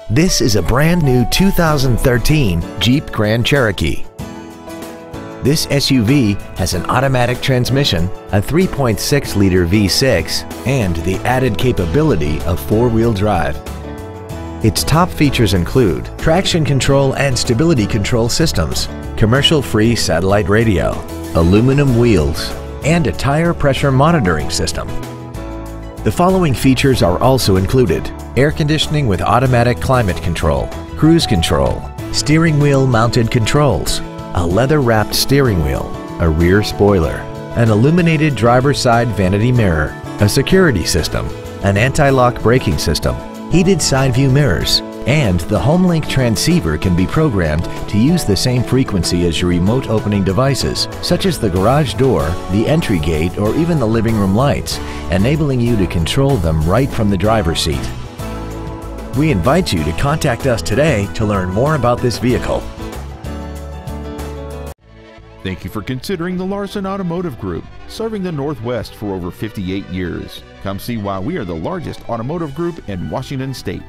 This is a brand new 2013 Jeep Grand Cherokee. This SUV has an automatic transmission, a 3.6-liter V6, and the added capability of four-wheel drive. Its top features include traction control and stability control systems, commercial-free satellite radio, aluminum wheels, and a tire pressure monitoring system. The following features are also included: air conditioning with automatic climate control, cruise control, steering wheel mounted controls, a leather-wrapped steering wheel, a rear spoiler, an illuminated driver's side vanity mirror, a security system, an anti-lock braking system, heated side view mirrors, and the HomeLink transceiver can be programmed to use the same frequency as your remote opening devices, such as the garage door, the entry gate, or even the living room lights, enabling you to control them right from the driver's seat. We invite you to contact us today to learn more about this vehicle. Thank you for considering the Larson Automotive Group, serving the Northwest for over 58 years. Come see why we are the largest automotive group in Washington State.